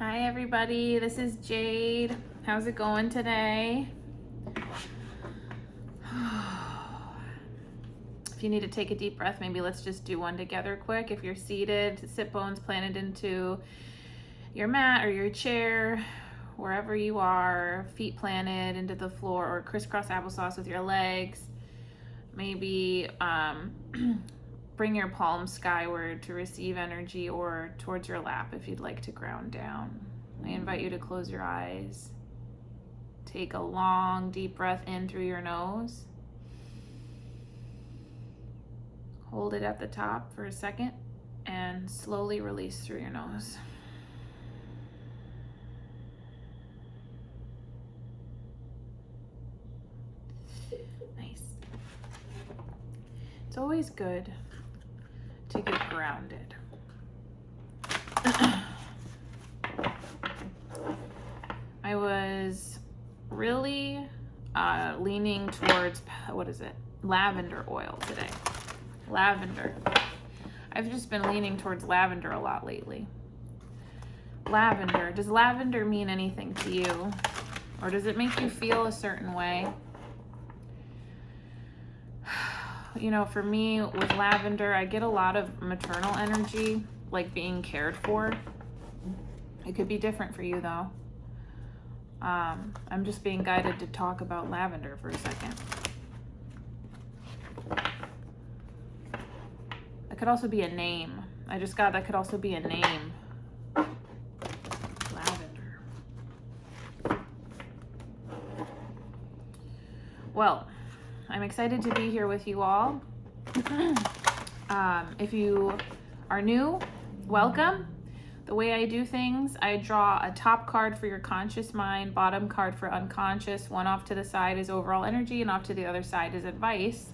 Hi everybody, this is Jade. How's it going today? If you need to take a deep breath, maybe let's just do one together quick. If you're seated, sit bones planted into your mat or your chair, wherever you are, feet planted into the floor, or crisscross applesauce with your legs. Maybe bring your palms skyward to receive energy, or towards your lap if you'd like to ground down. I invite you to close your eyes. Take a long, deep breath in through your nose. Hold it at the top for a second and slowly release through your nose. Nice. It's always good to get grounded. I was really leaning towards, lavender oil today. Lavender. I've just been leaning towards lavender a lot lately. Lavender. Does lavender mean anything to you? Or does it make you feel a certain way? You know, for me with lavender, I get a lot of maternal energy, like being cared for. It could be different for you though. I'm just being guided to talk about lavender for a second. That could also be a name. I just got that could also be a name. Lavender. Well, I'm excited to be here with you all. If you are new, welcome. The way I do things, I draw a top card for your conscious mind, bottom card for unconscious. One off to the side is overall energy, and off to the other side is advice.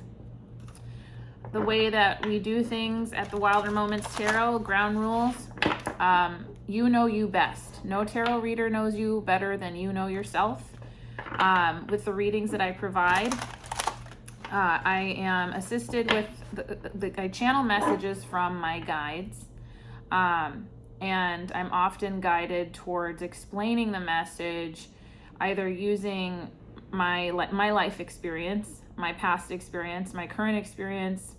The way that we do things at the Wilder Moments Tarot, ground rules, you know you best. No tarot reader knows you better than you know yourself. With the readings that I provide, I am assisted with I channel messages from my guides. And I'm often guided towards explaining the message, either using my life experience, my past experience, my current experience.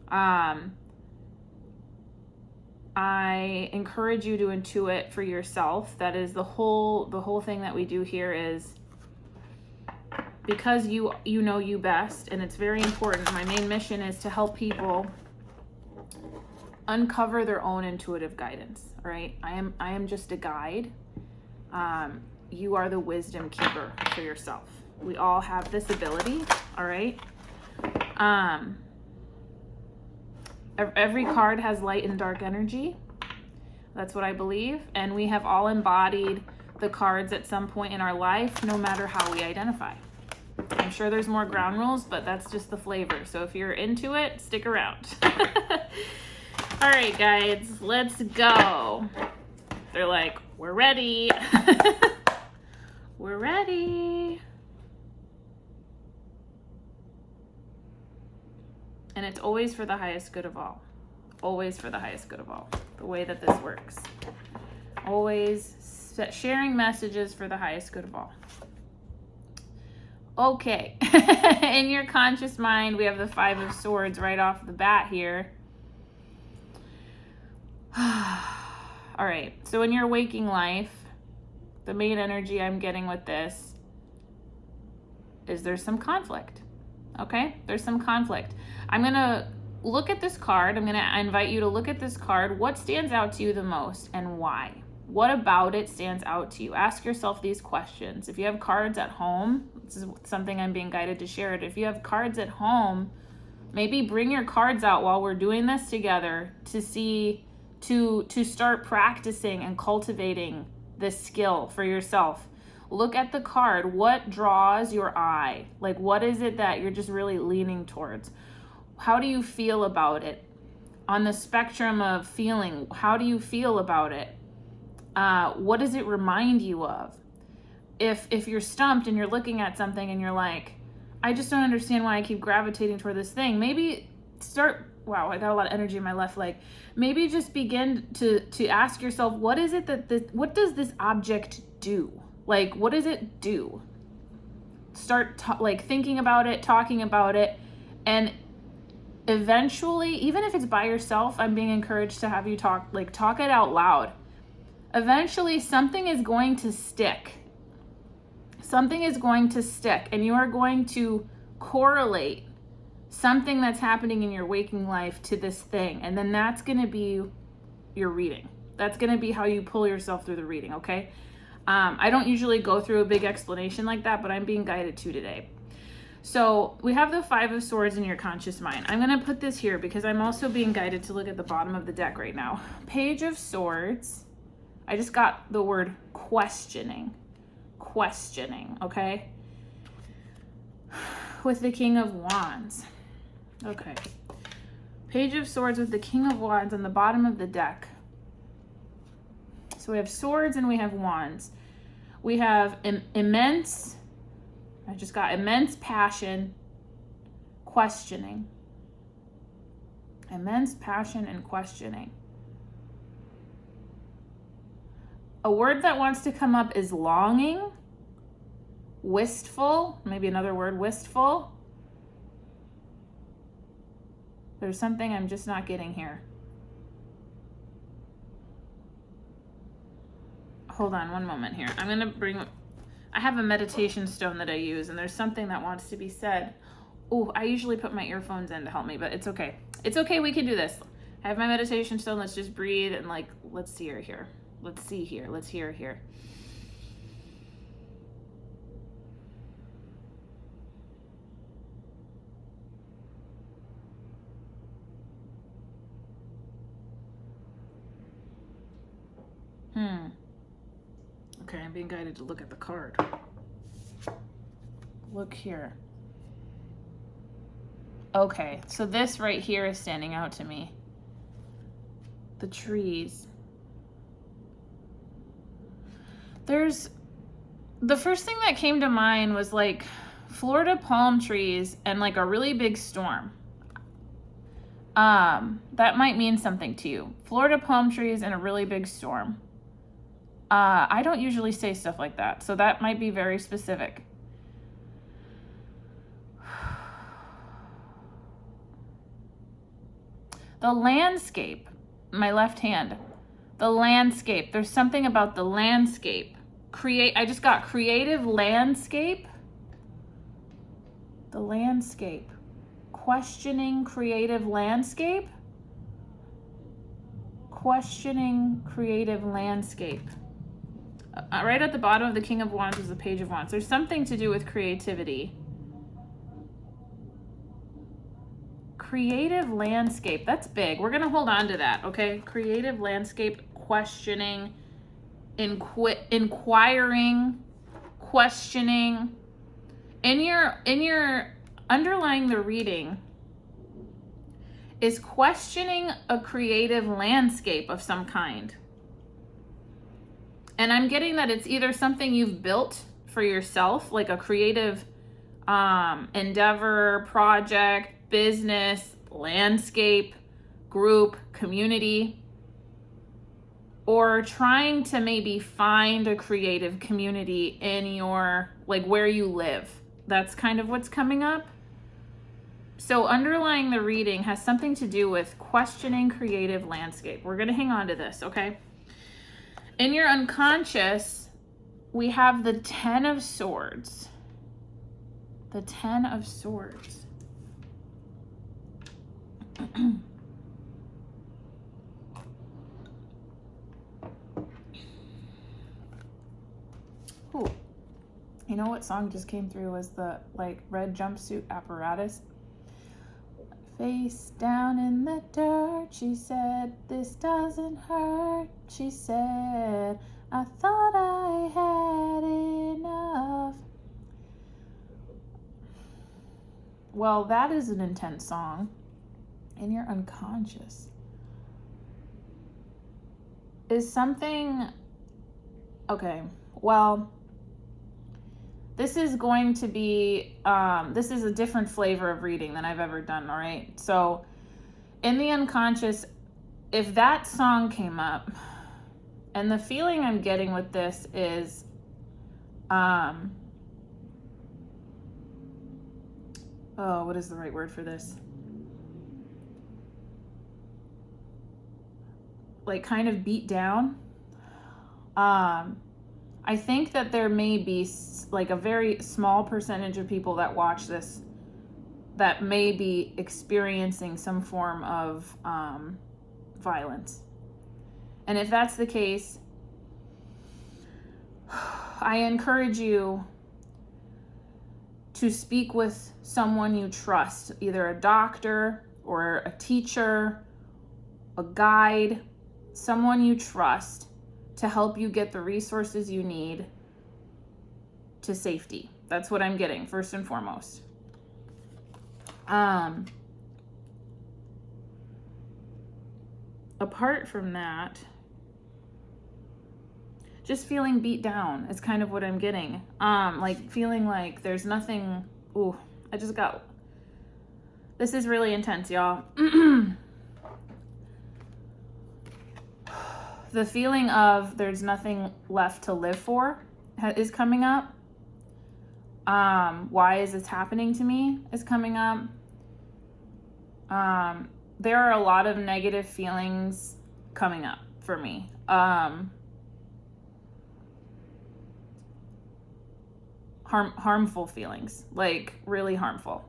I encourage you to intuit for yourself. That is the whole thing that we do here, is because you know you best, and it's very important. My main mission is to help people uncover their own intuitive guidance. All right, I am just a guide. You are the wisdom keeper for yourself. We all have this ability. All right. Every card has light and dark energy. That's what I believe, and we have all embodied the cards at some point in our life, no matter how we identify. I'm sure there's more ground rules, but that's just the flavor. So if you're into it, stick around. All right, guys, let's go. They're like, we're ready. We're ready. And it's always for the highest good of all. Always for the highest good of all. The way that this works. Always sharing messages for the highest good of all. Okay. In your conscious mind, we have the Five of Swords right off the bat here. All right, so in your waking life, the main energy I'm getting with this is there's some conflict. Okay, there's some conflict. I'm gonna look at this card. I'm gonna invite you to look at this card. What stands out to you the most, and why? What about it stands out to you? Ask yourself these questions. If you have cards at home, this is something I'm being guided to share it. If you have cards at home, maybe bring your cards out while we're doing this together to start practicing and cultivating this skill for yourself. Look at the card. What draws your eye? Like, what is it that you're just really leaning towards? How do you feel about it? On the spectrum of feeling, how do you feel about it? What does it remind you of? If you're stumped and you're looking at something and you're like, I just don't understand why I keep gravitating toward this thing, maybe start wow, I got a lot of energy in my left leg. Maybe just begin to ask yourself, what is it what does this object do? Like, what does it do? Start like thinking about it, talking about it, and eventually, even if it's by yourself, I'm being encouraged to have you talk it out loud. Eventually, something is going to stick. Something is going to stick, and you are going to correlate something that's happening in your waking life to this thing. And then that's going to be your reading. That's going to be how you pull yourself through the reading, okay? I don't usually go through a big explanation like that, but I'm being guided to today. So we have the 5 of Swords in your conscious mind. I'm going to put this here because I'm also being guided to look at the bottom of the deck right now. Page of Swords. I just got the word questioning. Questioning, okay? With the King of Wands. Okay. Page of Swords with the King of Wands on the bottom of the deck. So we have swords and we have wands. We have immense, I just got immense passion, questioning. Immense passion and questioning. A word that wants to come up is longing, wistful, maybe another word, wistful. There's something I'm just not getting here. Hold on one moment here. I'm going to I have a meditation stone that I use, and there's something that wants to be said. Oh, I usually put my earphones in to help me, but it's okay. It's okay, we can do this. I have my meditation stone. Let's just breathe and let's see her here. Let's see here. Let's hear her here. Okay, I'm being guided to look at the card. Look here. Okay, so this right here is standing out to me. The trees. The first thing that came to mind was like Florida palm trees and like a really big storm. That might mean something to you. Florida palm trees and a really big storm. I don't usually say stuff like that, so that might be very specific. The landscape, my left hand, the landscape. There's something about the landscape. I just got creative landscape. The landscape. Questioning creative landscape. Questioning creative landscape. Right at the bottom of the King of Wands is the Page of Wands. There's something to do with creativity. Creative landscape. That's big. We're going to hold on to that, okay? Creative landscape, questioning, inquiring, questioning. In your underlying the reading is questioning a creative landscape of some kind. And I'm getting that it's either something you've built for yourself, like a creative endeavor, project, business, landscape, group, community, or trying to maybe find a creative community in your, like where you live. That's kind of what's coming up. So underlying the reading has something to do with questioning creative landscape. We're going to hang on to this, okay? In your unconscious, we have the 10 of Swords. The 10 of Swords. Ooh. You know what song just came through was the red jumpsuit apparatus. Face down in the dirt, she said, this doesn't hurt, she said, I thought I had enough. Well, that is an intense song. In your unconscious is something, okay, well, this is going to be, this is a different flavor of reading than I've ever done, all right? So in the unconscious, if that song came up, and the feeling I'm getting with this is, what is the right word for this? Like kind of beat down. I think that there may be like a very small percentage of people that watch this that may be experiencing some form of violence. And if that's the case, I encourage you to speak with someone you trust, either a doctor or a teacher, a guide, someone you trust to help you get the resources you need to safety. That's what I'm getting, first and foremost. Apart from that, just feeling beat down is kind of what I'm getting. Like feeling like there's nothing. Ooh, this is really intense, y'all. The feeling of there's nothing left to live for is coming up. Why is this happening to me is coming up. There are a lot of negative feelings coming up for me. Harmful feelings, like really harmful.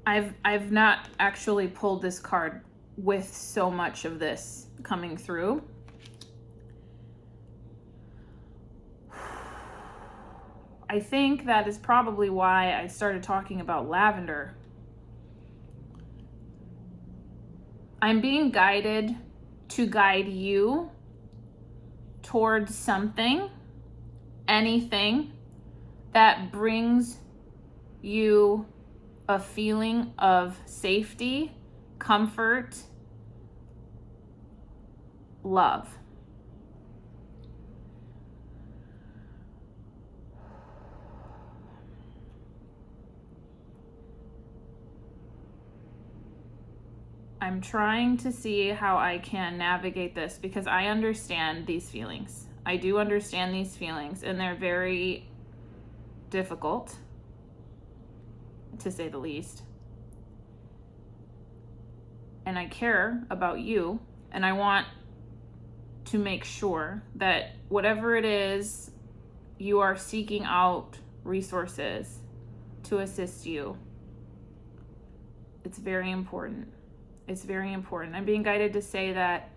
I've not actually pulled this card with so much of this coming through. I think that is probably why I started talking about lavender. I'm being guided to guide you towards something, anything that brings you a feeling of safety, comfort, love. I'm trying to see how I can navigate this because I understand these feelings. I do understand these feelings, and they're very difficult, to say the least. And I care about you, and I want to make sure that whatever it is, you are seeking out resources to assist you. It's very important. It's very important. I'm being guided to say that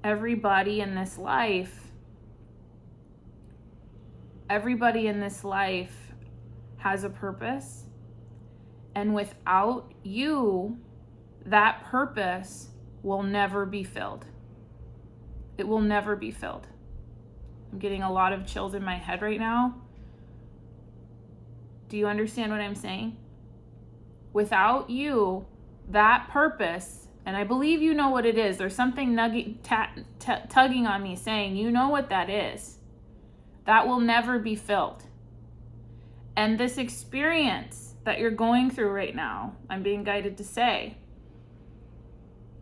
everybody in this life has a purpose. And without you, that purpose will never be filled. It will never be filled. I'm getting a lot of chills in my head right now. Do you understand what I'm saying? Without you, that purpose, and I believe you know what it is. There's something tugging on me saying, you know what that is. That will never be filled. And this experience that you're going through right now, I'm being guided to say,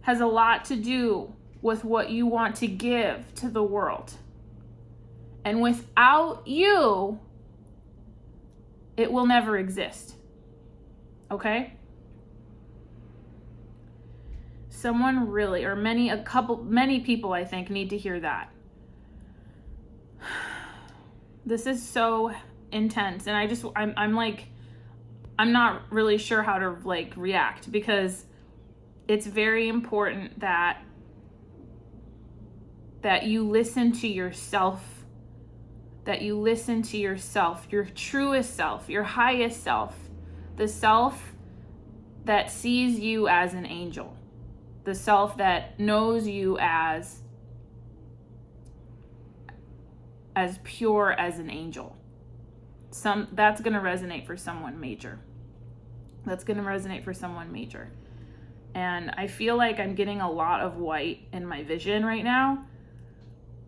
has a lot to do with what you want to give to the world. And without you, it will never exist. Okay? Someone really, or many people I think need to hear that. This is so intense, and I'm not really sure how to react, because it's very important that you listen to yourself, your truest self, your highest self, the self that sees you as an angel, the self that knows you as pure as an angel. That's going to resonate for someone major. And I feel like I'm getting a lot of white in my vision right now.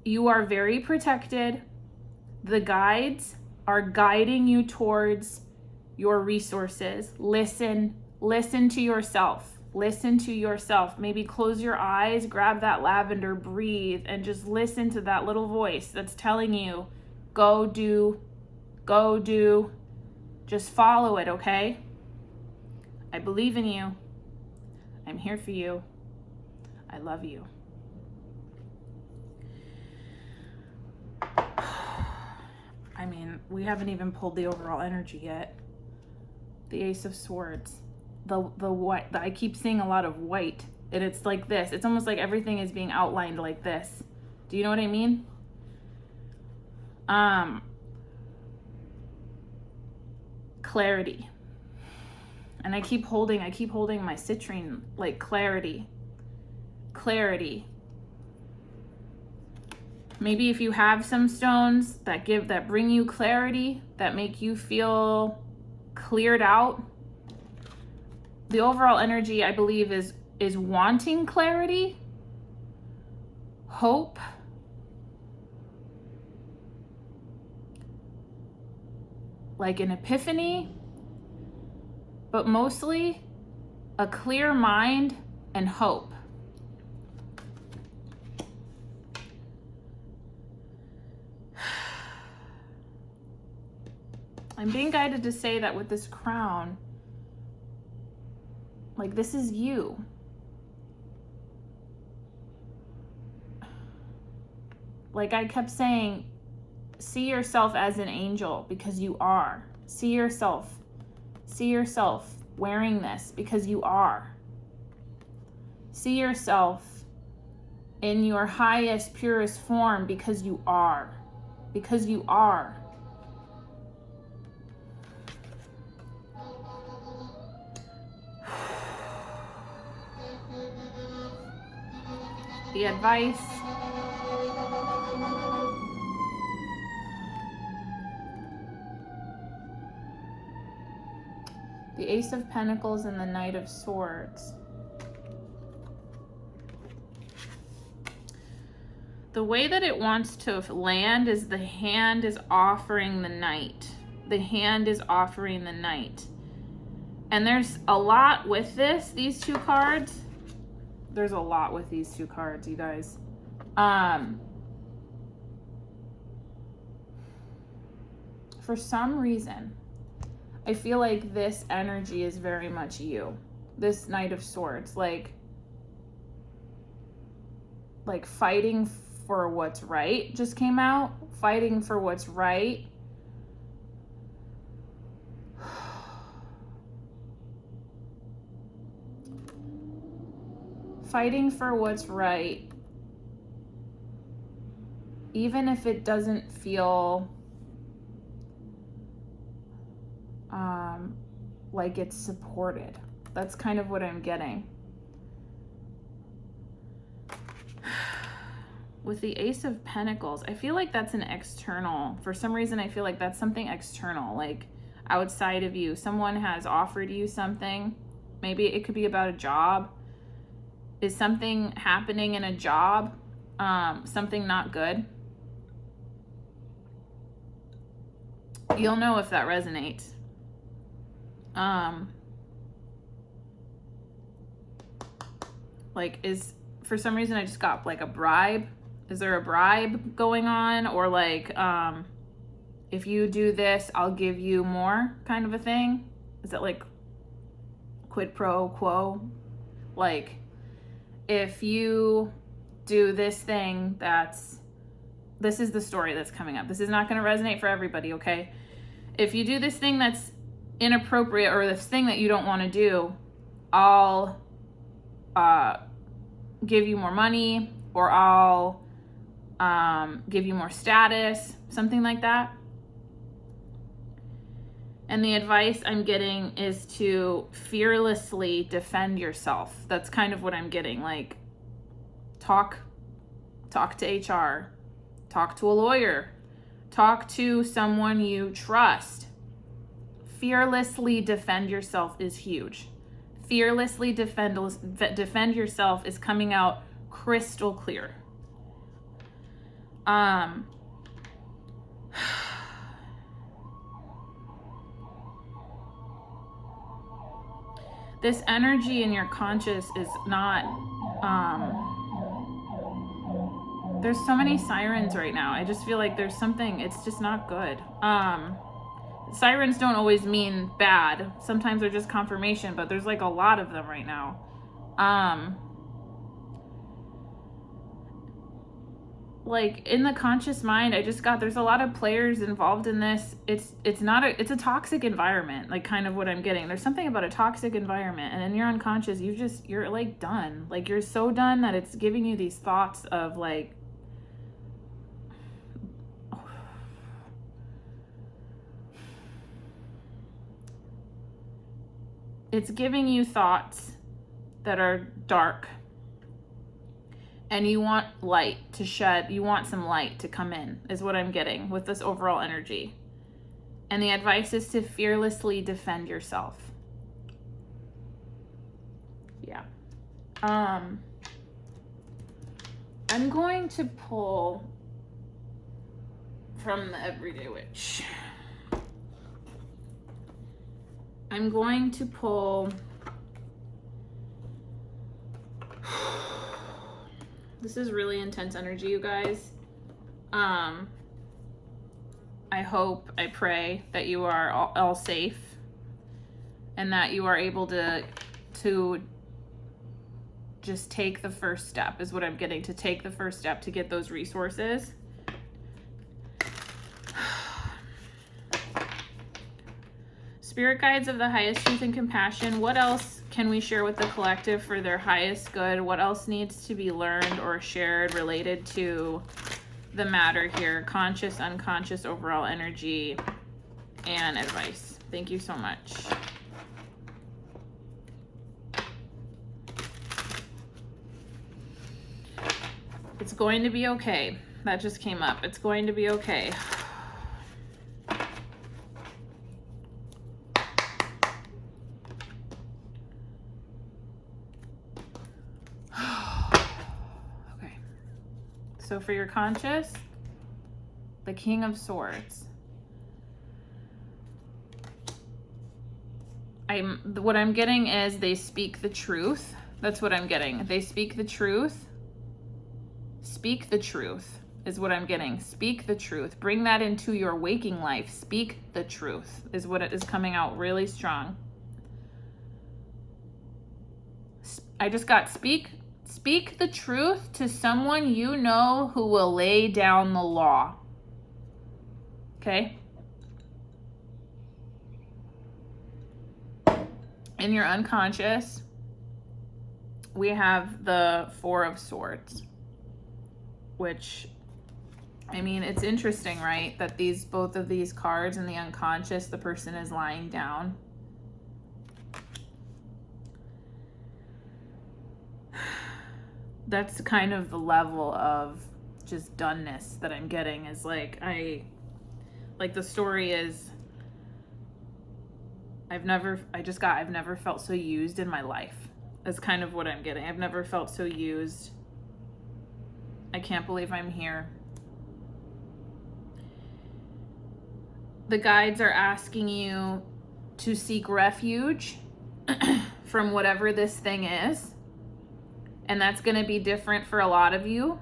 You are very protected. The guides are guiding you towards your resources. Listen to yourself. Listen to yourself. Maybe close your eyes, grab that lavender, breathe, and just listen to that little voice that's telling you, go do, go do. Just follow it, okay? I believe in you. I'm here for you. I love you. I mean, we haven't even pulled the overall energy yet. The Ace of Swords. The white. I keep seeing a lot of white. And it's like this. It's almost like everything is being outlined like this. Do you know what I mean? Clarity. And I keep holding my citrine, like clarity. Clarity. Maybe if you have some stones that bring you clarity, that make you feel cleared out. The overall energy, I believe, is wanting clarity, hope, like an epiphany, but mostly a clear mind and hope. I'm being guided to say that with this crown, like, this is you. Like I kept saying, see yourself as an angel because you are. See yourself wearing this because you are. See yourself in your highest, purest form because you are. Because you are. The advice. The Ace of Pentacles and the Knight of Swords. The way that it wants to land is the hand is offering the Knight. The hand is offering the Knight. And there's a lot with these two cards. There's a lot with these two cards, you guys. For some reason, I feel like this energy is very much you. This Knight of Swords, like fighting for what's right just came out. Fighting for what's right. Fighting for what's right, even if it doesn't feel like it's supported. That's kind of what I'm getting. With the Ace of Pentacles, I feel like that's an external. For some reason, I feel like that's something external, like outside of you. Someone has offered you something. Maybe it could be about a job. Is something happening in a job? Something not good? You'll know if that resonates. Like, for some reason I just got like a bribe. Is there a bribe going on? Or like, if you do this, I'll give you more kind of a thing? Is that like quid pro quo? Like, if you do this thing this is the story that's coming up. This is not going to resonate for everybody, okay? If you do this thing that's inappropriate or this thing that you don't want to do, I'll give you more money, or I'll give you more status, something like that. And the advice I'm getting is to fearlessly defend yourself. That's kind of what I'm getting. Like, talk to HR, talk to a lawyer, talk to someone you trust. Fearlessly defend yourself is huge. Fearlessly defend yourself is coming out crystal clear. This energy in your conscious is not, there's so many sirens right now. I just feel like there's something, it's just not good. Sirens don't always mean bad. Sometimes they're just confirmation, but there's like a lot of them right now. Like in the conscious mind, I just got, there's a lot of players involved in this. It's a toxic environment, like kind of what I'm getting. There's something about a toxic environment, and in your unconscious, you're like done. Like you're so done that it's giving you these thoughts of like, it's giving you thoughts that are dark. And you want light to shed, you want some light to come in, is what I'm getting with this overall energy. And the advice is to fearlessly defend yourself. Yeah. I'm going to pull from the Everyday Witch. I'm going to pull... This is really intense energy, you guys. I hope, I pray that you are all safe and that you are able to just take the first step, is what I'm getting, to take the first step to get those resources. Spirit guides of the highest truth and compassion, what else can we share with the collective for their highest good? What else needs to be learned or shared related to the matter here? Conscious, unconscious, overall energy, and advice. Thank you so much. It's going to be okay. That just came up. It's going to be okay. So for your conscious, the King of Swords. What I'm getting is they speak the truth. That's what I'm getting. They speak the truth. Speak the truth is what I'm getting. Speak the truth. Bring that into your waking life. Speak the truth is what it is coming out really strong. I just got speak the truth to someone you know who will lay down the law. Okay? In your unconscious, we have the Four of Swords, which, I mean, it's interesting, right? That both of these cards in the unconscious, the person is lying down. That's kind of the level of just doneness that I'm getting, is like, the story is, I've never felt so used in my life. That's kind of what I'm getting. I've never felt so used. I can't believe I'm here. The guides are asking you to seek refuge from whatever this thing is. And that's going to be different for a lot of you.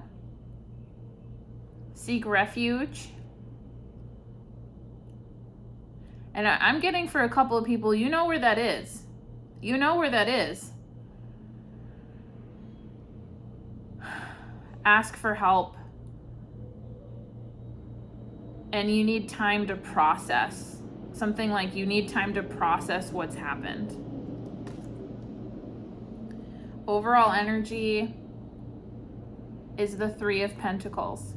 Seek refuge. And I'm getting for a couple of people, you know where that is. You know where that is. Ask for help. And you need time to process. Something like you need time to process what's happened. Overall energy is the Three of Pentacles.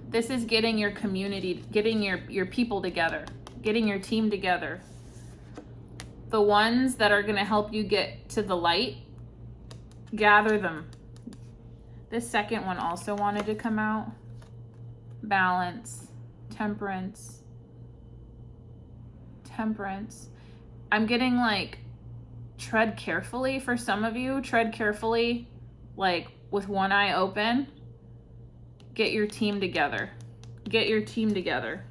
This is getting your community, getting your people together, getting your team together. The ones that are going to help you get to the light, gather them. This second one also wanted to come out. Balance, temperance. Temperance. I'm getting like, tread carefully for some of you. Tread carefully, like with one eye open. Get your team together. Get your team together.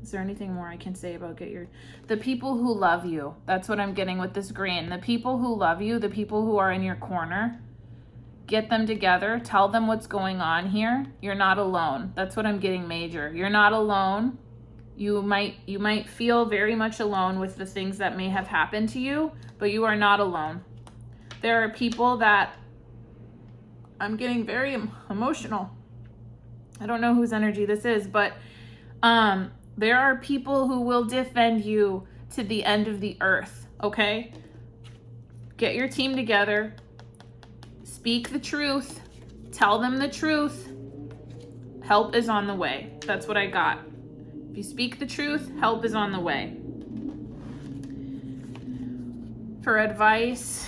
Is there anything more I can say about the people who love you? That's what I'm getting with this green. The people who love you, the people who are in your corner, get them together. Tell them what's going on here. You're not alone. That's what I'm getting major. You're not alone. You might feel very much alone with the things that may have happened to you, but you are not alone. There are people that, I'm getting very emotional. I don't know whose energy this is, but there are people who will defend you to the end of the earth, okay? Get your team together. Speak the truth. Tell them the truth. Help is on the way. That's what I got. If you speak the truth, help is on the way. For advice,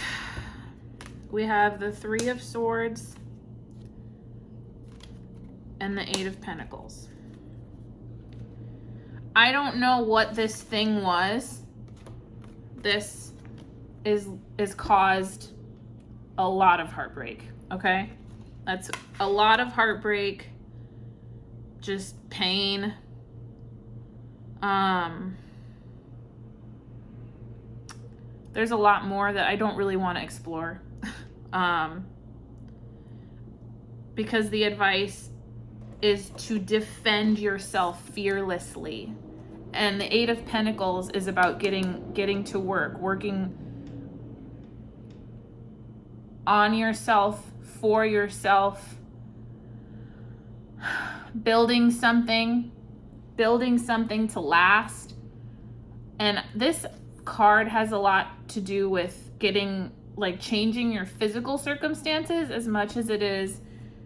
we have the Three of Swords and the Eight of Pentacles. I don't know what this thing was. This is caused a lot of heartbreak, okay? That's a lot of heartbreak, just pain. There's a lot more that I don't really want to explore. Because the advice is to defend yourself fearlessly. And the Eight of Pentacles is about getting to work, working on yourself, for yourself, building something to last. And this card has a lot to do with changing your physical circumstances as much as it is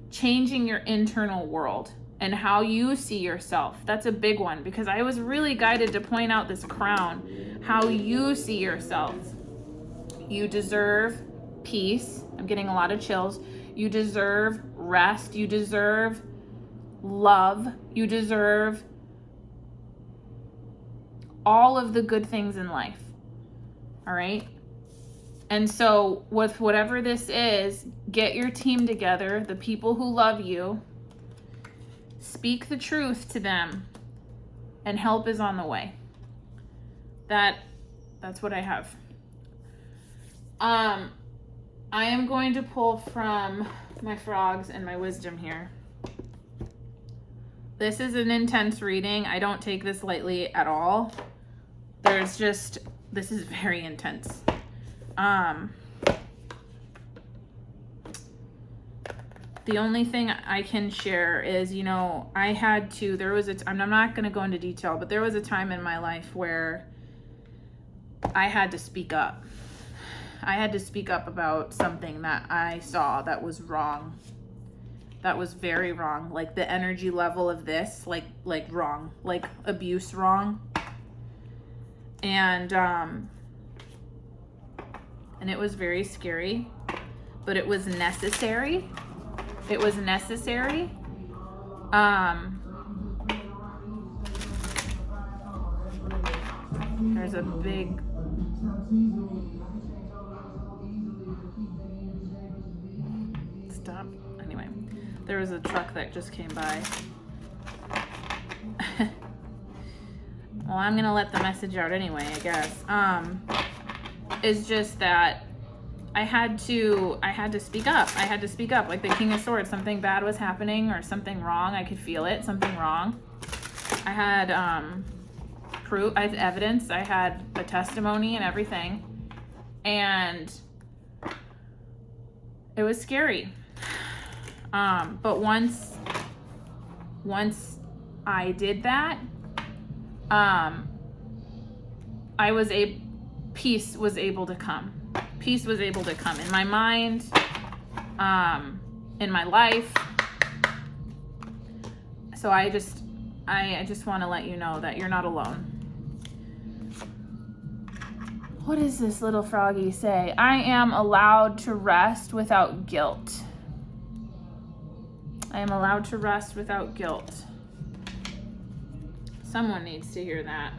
changing your internal world and how you see yourself. That's a big one, because I was really guided to point out this crown, how you see yourself. You deserve peace. I'm getting a lot of chills. You deserve rest. You deserve love. You deserve all of the good things in life. All right? And so with whatever this is, get your team together, the people who love you, speak the truth to them, and help is on the way. That's what I have. I am going to pull from my frogs and my wisdom here. This is an intense reading. I don't take this lightly at all. This is very intense. The only thing I can share is, I'm not going to go into detail, but there was a time in my life where I had to speak up. I had to speak up about something that I saw that was wrong. That was very wrong. Like the energy level of this, like wrong, like abuse wrong. And it was very scary, but it was necessary. It was necessary. There's a big... Stop. Anyway, there was a truck that just came by. Well, I'm gonna let the message out anyway, I guess. It's just that I had to speak up. I had to speak up. Like the King of Swords, something bad was happening or something wrong. I could feel it, something wrong. I had proof, I had evidence, I had a testimony and everything. And it was scary. But once I did that, peace was able to come. Peace was able to come in my mind, in my life. So I just want to let you know that you're not alone. What does this little froggy say? I am allowed to rest without guilt. I am allowed to rest without guilt. Someone needs to hear that.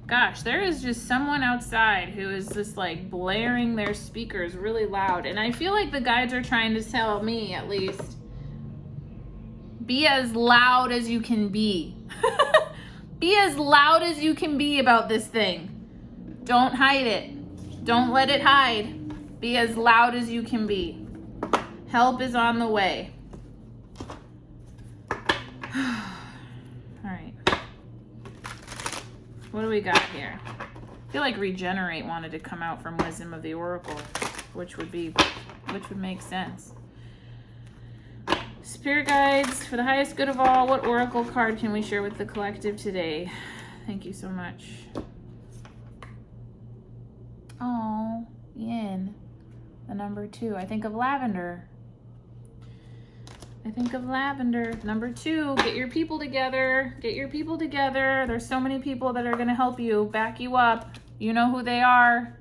Gosh, there is just someone outside who is just like blaring their speakers really loud. And I feel like the guides are trying to tell me, at least, be as loud as you can be. Be as loud as you can be about this thing. Don't hide it. Don't let it hide. Be as loud as you can be. Help is on the way. All right. What do we got here? I feel like regenerate wanted to come out from Wisdom of the Oracle, which would make sense. Spirit guides, for the highest good of all, what oracle card can we share with the collective today? Thank you so much. Oh, Yin, the number 2. I think of lavender. Number 2, get your people together. Get your people together. There's so many people that are going to help you, back you up. You know who they are.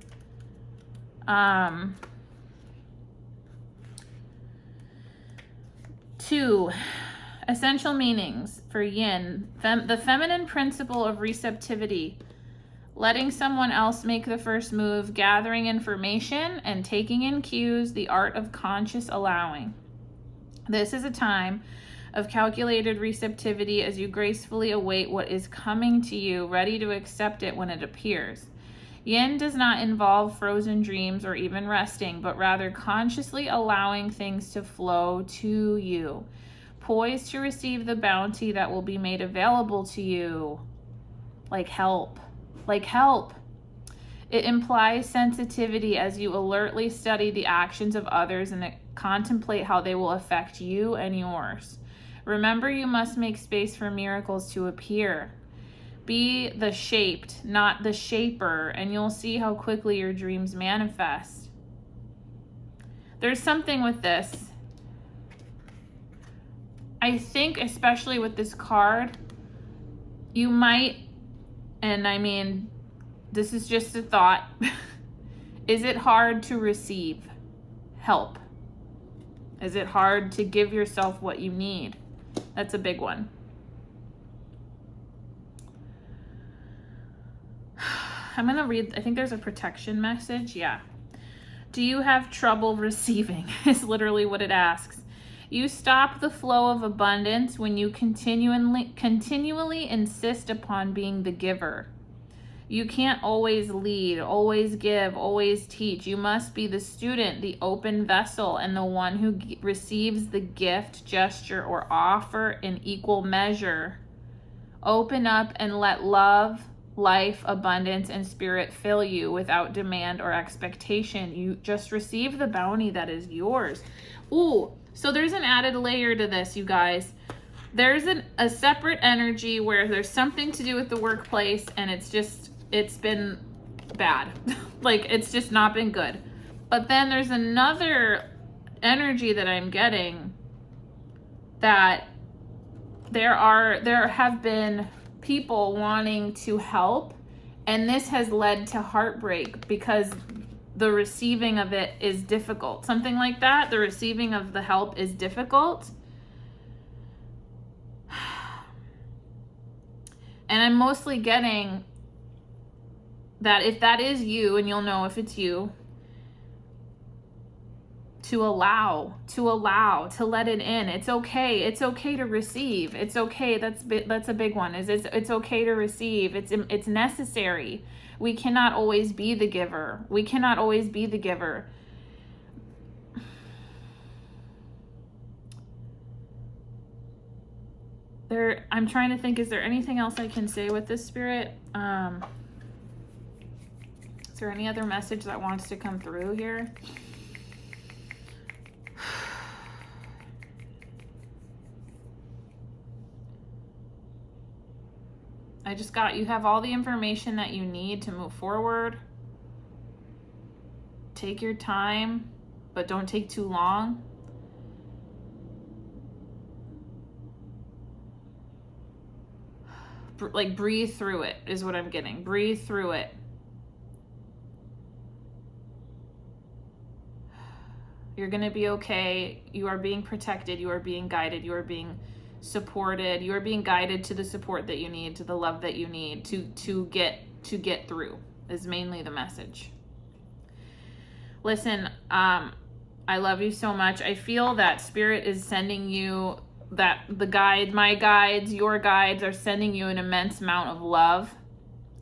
2, essential meanings for Yin. The feminine principle of receptivity. Letting someone else make the first move, gathering information, and taking in cues, the art of conscious allowing. This is a time of calculated receptivity as you gracefully await what is coming to you, ready to accept it when it appears. Yin does not involve frozen dreams or even resting, but rather consciously allowing things to flow to you, poised to receive the bounty that will be made available to you, like help. It implies sensitivity as you alertly study the actions of others and contemplate how they will affect you and yours. Remember, you must make space for miracles to appear. Be the shaped, not the shaper, and you'll see how quickly your dreams manifest. There's something with this. I think, especially with this card, you might, and I mean, this is just a thought. Is it hard to receive help? Is it hard to give yourself what you need? That's a big one. I'm going to read, I think there's a protection message. Yeah. Do you have trouble receiving? Is literally what it asks. You stop the flow of abundance when you continually insist upon being the giver. You can't always lead, always give, always teach. You must be the student, the open vessel, and the one who receives the gift, gesture, or offer in equal measure. Open up and let love, life, abundance, and spirit fill you without demand or expectation. You just receive the bounty that is yours. Ooh, so there's an added layer to this, you guys. There's a separate energy where there's something to do with the workplace and it's been bad. Like, it's just not been good. But then there's another energy that I'm getting that there have been people wanting to help, and this has led to heartbreak because the receiving of it is difficult. Something like that, the receiving of the help is difficult. And I'm mostly getting that if that is you, and you'll know if it's you, to allow, to let it in. It's okay. It's okay to receive. It's okay. That's a big one. It's okay to receive. It's necessary. We cannot always be the giver. I'm trying to think, is there anything else I can say with this, Spirit? Is there any other message that wants to come through here? I just got, you have all the information that you need to move forward. Take your time, but don't take too long. Like, breathe through it is what I'm getting. Breathe through it. You're going to be okay. You are being protected. You are being guided. You are being supported. You are being guided to the support that you need, to the love that you need to get through, is mainly the message. Listen, I love you so much. I feel that Spirit is sending you that the guide, my guides, your guides are sending you an immense amount of love.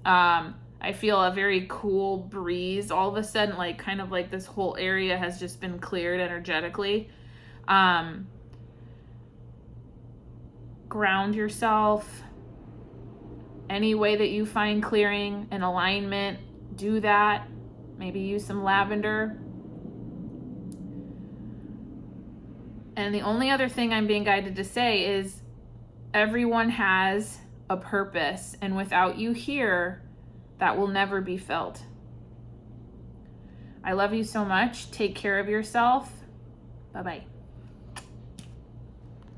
I feel a very cool breeze all of a sudden, like kind of like this whole area has just been cleared energetically. Ground yourself. Any way that you find clearing and alignment, do that. Maybe use some lavender. And the only other thing I'm being guided to say is everyone has a purpose, and without you here, that will never be felt. I love you so much. Take care of yourself. Bye-bye.